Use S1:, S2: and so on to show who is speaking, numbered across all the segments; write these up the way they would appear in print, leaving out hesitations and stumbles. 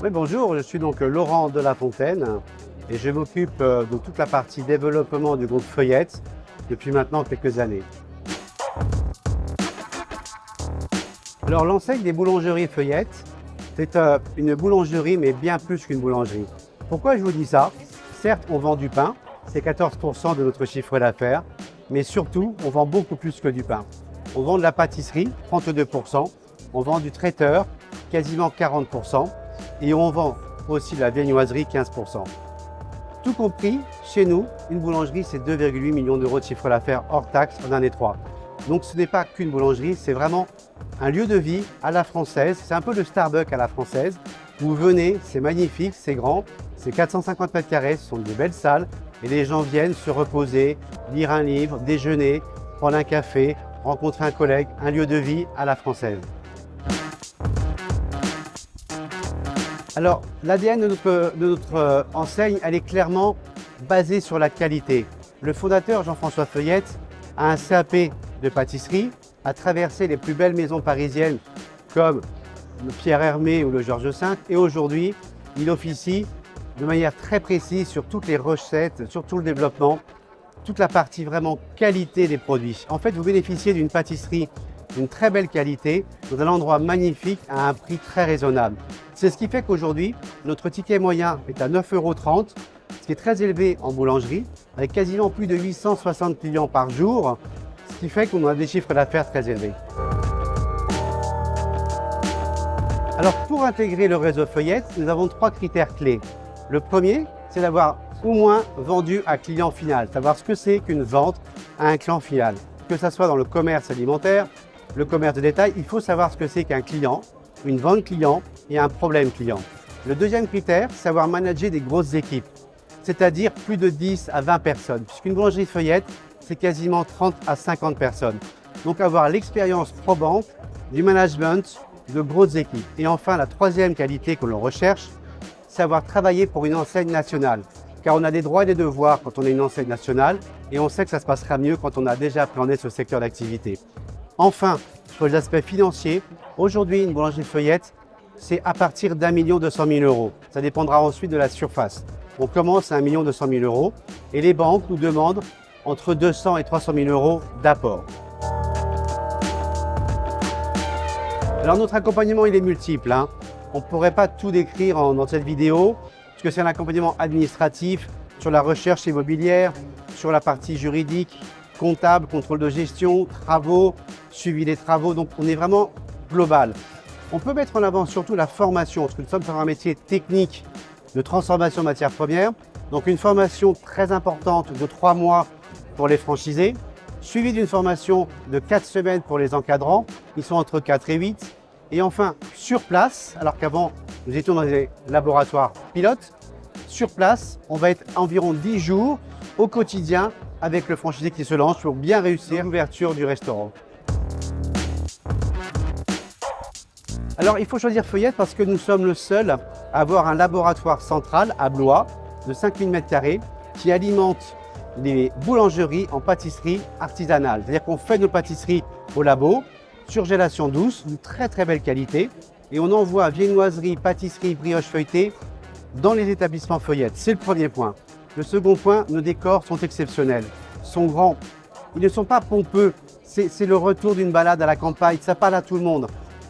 S1: Oui, bonjour, je suis donc Laurent Delafontaine et je m'occupe de toute la partie développement du groupe Feuillette depuis maintenant quelques années. Alors l'enseigne des boulangeries Feuillette, c'est une boulangerie mais bien plus qu'une boulangerie. Pourquoi je vous dis ça? Certes, on vend du pain, c'est 14% de notre chiffre d'affaires, mais surtout, on vend beaucoup plus que du pain. On vend de la pâtisserie, 32%, on vend du traiteur, quasiment 40%, et on vend aussi de la viennoiserie, 15%. Tout compris, chez nous, une boulangerie, c'est 2,8 millions d'euros de chiffre d'affaires hors taxe en année 3. Donc ce n'est pas qu'une boulangerie, c'est vraiment un lieu de vie à la française. C'est un peu le Starbucks à la française. Vous venez, c'est magnifique, c'est grand, c'est 450 mètres carrés, ce sont de belles salles et les gens viennent se reposer, lire un livre, déjeuner, prendre un café, rencontrer un collègue, un lieu de vie à la française. Alors, l'ADN de notre enseigne, elle est clairement basée sur la qualité. Le fondateur, Jean-François Feuillette, a un CAP de pâtisserie, a traversé les plus belles maisons parisiennes comme le Pierre Hermé ou le Georges V, et aujourd'hui, il officie de manière très précise sur toutes les recettes, sur tout le développement, toute la partie vraiment qualité des produits. En fait, vous bénéficiez d'une pâtisserie d'une très belle qualité, dans un endroit magnifique à un prix très raisonnable. C'est ce qui fait qu'aujourd'hui, notre ticket moyen est à 9,30 €, ce qui est très élevé en boulangerie, avec quasiment plus de 860 clients par jour, ce qui fait qu'on a des chiffres d'affaires très élevés. Alors, pour intégrer le réseau Feuillette, nous avons 3 critères clés. Le premier, c'est d'avoir au moins vendu à client final, savoir ce que c'est qu'une vente à un client final. Que ce soit dans le commerce alimentaire, le commerce de détail, il faut savoir ce que c'est qu'un client, une vente client et un problème client. Le deuxième critère, c'est savoir manager des grosses équipes, c'est-à-dire plus de 10 à 20 personnes, puisqu'une boulangerie Feuillette, c'est quasiment 30 à 50 personnes. Donc avoir l'expérience probante du management de grosses équipes. Et enfin, la troisième qualité que l'on recherche, savoir travailler pour une enseigne nationale. Car on a des droits et des devoirs quand on est une enseigne nationale et on sait que ça se passera mieux quand on a déjà appréhendé ce secteur d'activité. Enfin, sur les aspects financiers, aujourd'hui, une boulangerie Feuillette, c'est à partir d'1 200 000 €. Ça dépendra ensuite de la surface. On commence à 1 200 000 € et les banques nous demandent entre 200 et 300 000 € d'apport. Alors notre accompagnement, il est multiple, hein. On ne pourrait pas tout décrire dans cette vidéo, puisque c'est un accompagnement administratif sur la recherche immobilière, sur la partie juridique, comptable, contrôle de gestion, travaux, suivi des travaux. Donc on est vraiment global. On peut mettre en avant surtout la formation, parce que nous sommes sur un métier technique de transformation de matières premières. Donc une formation très importante de 3 mois pour les franchisés, suivi d'une formation de 4 semaines pour les encadrants, ils sont entre 4 et 8. Et enfin, sur place, alors qu'avant nous étions dans des laboratoires pilotes, sur place, on va être environ 10 jours au quotidien avec le franchisé qui se lance pour bien réussir l'ouverture du restaurant. Alors il faut choisir Feuillette parce que nous sommes le seul à avoir un laboratoire central à Blois de 5000 m² qui alimente les boulangeries en pâtisserie artisanale. C'est-à-dire qu'on fait nos pâtisseries au labo, surgélation douce, de très belle qualité, et on envoie viennoiserie, pâtisserie, brioche feuilletée dans les établissements Feuillette. C'est le premier point. Le second point, nos décors sont exceptionnels, sont grands. Ils ne sont pas pompeux, c'est le retour d'une balade à la campagne, ça parle à tout le monde.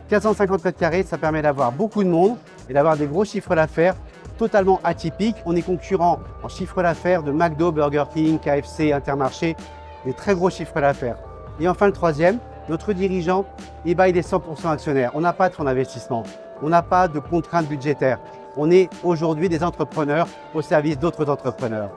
S1: 450 m², ça permet d'avoir beaucoup de monde et d'avoir des gros chiffres d'affaires totalement atypiques. On est concurrent en chiffre d'affaires de McDo, Burger King, KFC, Intermarché, des très gros chiffres d'affaires. Et enfin le troisième, notre dirigeant, il est 100% actionnaire. On n'a pas de fonds d'investissement, on n'a pas de contraintes budgétaires. On est aujourd'hui des entrepreneurs au service d'autres entrepreneurs.